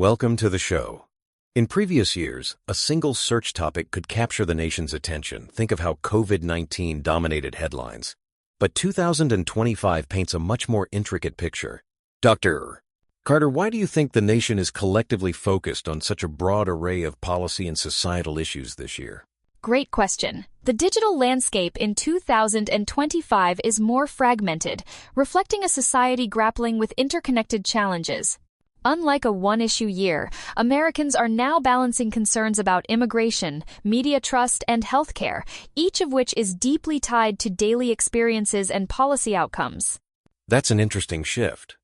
Welcome to the show. In previous years, a single search topic could capture the nation's attention. Think of how COVID-19 dominated headlines. But 2025 paints a much more intricate picture. Dr. Carter, why do you think the nation is collectively focused on such a broad array of policy and societal issues this year? Great question. The digital landscape in 2025 is more fragmented, reflecting a society grappling with interconnected challenges. Unlike a one-issue year, Americans are now balancing concerns about immigration, media trust, and healthcare, each of which is deeply tied to daily experiences and policy outcomes. That's an interesting shift.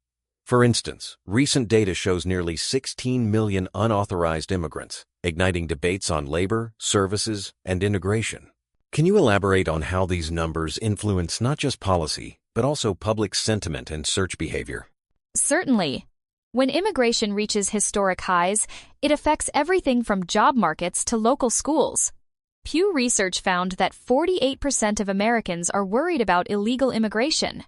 For instance, recent data shows nearly 16 million unauthorized immigrants, igniting debates on labor, services, and integration. Can you elaborate on how these numbers influence not just policy, but also public sentiment and search behavior? Certainly. When immigration reaches historic highs, it affects everything from job markets to local schools. Pew Research found that 48% of Americans are worried about illegal immigration.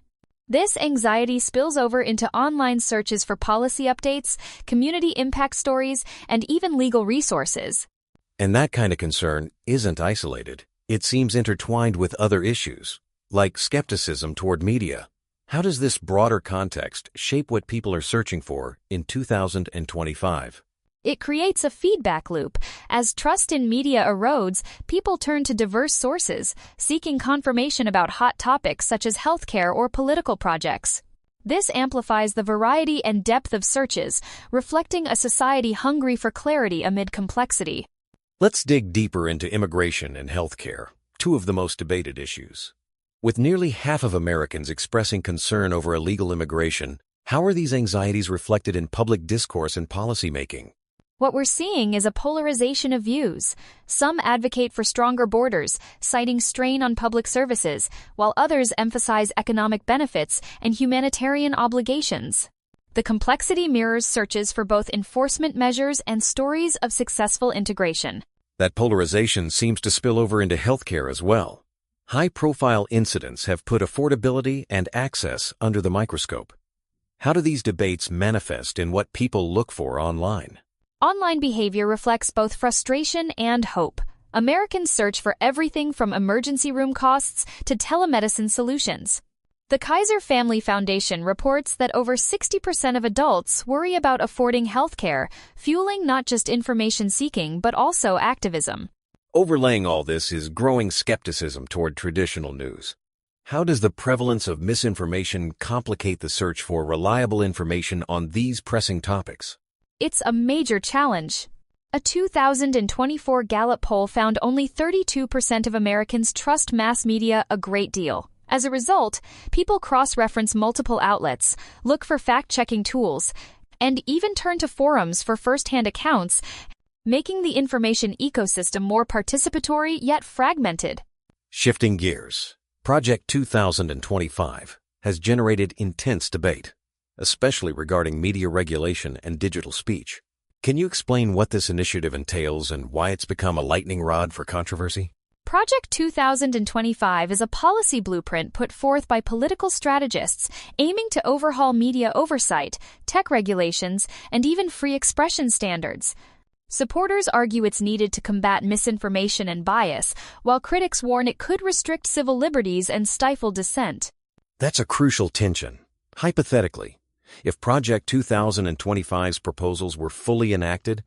This anxiety spills over into online searches for policy updates, community impact stories, and even legal resources. And that kind of concern isn't isolated. It seems intertwined with other issues, like skepticism toward media. How does this broader context shape what people are searching for in 2025? It creates a feedback loop. As trust in media erodes, people turn to diverse sources, seeking confirmation about hot topics such as healthcare or political projects. This amplifies the variety and depth of searches, reflecting a society hungry for clarity amid complexity. Let's dig deeper into immigration and healthcare, two of the most debated issues. With nearly half of Americans expressing concern over illegal immigration, how are these anxieties reflected in public discourse and policymaking? What we're seeing is a polarization of views. Some advocate for stronger borders, citing strain on public services, while others emphasize economic benefits and humanitarian obligations. The complexity mirrors searches for both enforcement measures and stories of successful integration. That polarization seems to spill over into healthcare as well. High-profile incidents have put affordability and access under the microscope. How do these debates manifest in what people look for online? Online behavior reflects both frustration and hope. Americans search for everything from emergency room costs to telemedicine solutions. The Kaiser Family Foundation reports that over 60% of adults worry about affording healthcare, fueling not just information seeking but also activism. Overlaying all this is growing skepticism toward traditional news. How does the prevalence of misinformation complicate the search for reliable information on these pressing topics? It's a major challenge. A 2024 Gallup poll found only 32% of Americans trust mass media a great deal. As a result, people cross-reference multiple outlets, look for fact-checking tools, and even turn to forums for first-hand accounts, making the information ecosystem more participatory yet fragmented. Shifting gears, Project 2025 has generated intense debate, especially regarding media regulation and digital speech. Can you explain what this initiative entails and why it's become a lightning rod for controversy? Project 2025 is a policy blueprint put forth by political strategists aiming to overhaul media oversight, tech regulations, and even free expression standards. Supporters argue it's needed to combat misinformation and bias, while critics warn it could restrict civil liberties and stifle dissent. That's a crucial tension. Hypothetically, if Project 2025's proposals were fully enacted,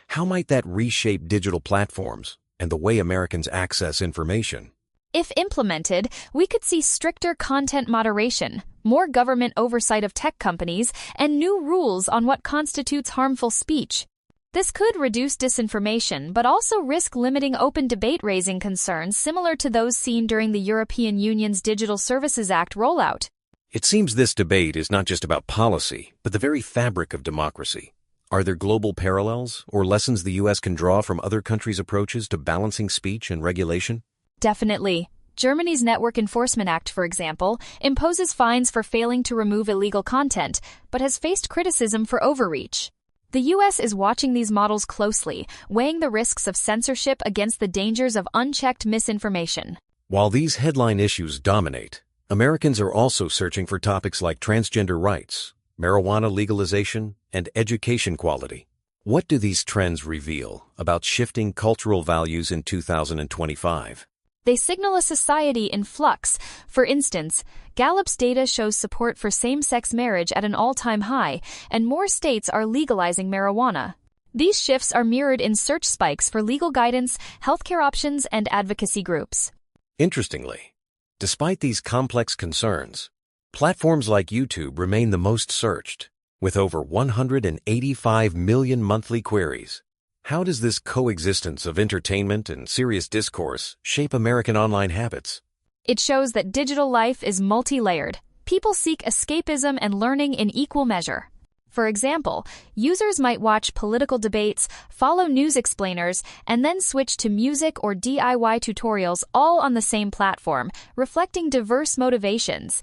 how might that reshape digital platforms and the way Americans access information? If implemented, we could see stricter content moderation, more government oversight of tech companies, and new rules on what constitutes harmful speech. This could reduce disinformation, but also risk limiting open debate, raising concerns similar to those seen during the European Union's Digital Services Act rollout. It seems this debate is not just about policy, but the very fabric of democracy. Are there global parallels or lessons the U.S. can draw from other countries' approaches to balancing speech and regulation? Definitely. Germany's Network Enforcement Act, for example, imposes fines for failing to remove illegal content, but has faced criticism for overreach. The U.S. is watching these models closely, weighing the risks of censorship against the dangers of unchecked misinformation. While these headline issues dominate, Americans are also searching for topics like transgender rights, marijuana legalization, and education quality. What do these trends reveal about shifting cultural values in 2025? They signal a society in flux. For instance, Gallup's data shows support for same-sex marriage at an all-time high, and more states are legalizing marijuana. These shifts are mirrored in search spikes for legal guidance, healthcare options, and advocacy groups. Interestingly, despite these complex concerns, platforms like YouTube remain the most searched, with over 185 million monthly queries. How does this coexistence of entertainment and serious discourse shape American online habits? It shows that digital life is multi-layered. People seek escapism and learning in equal measure. For example, users might watch political debates, follow news explainers, and then switch to music or DIY tutorials all on the same platform, reflecting diverse motivations.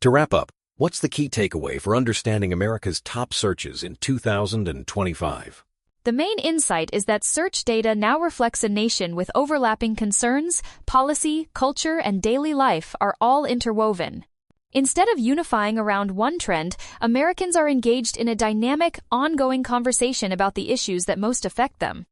To wrap up, what's the key takeaway for understanding America's top searches in 2025? The main insight is that search data now reflects a nation with overlapping concerns. Policy, culture, and daily life are all interwoven. Instead of unifying around one trend, Americans are engaged in a dynamic, ongoing conversation about the issues that most affect them.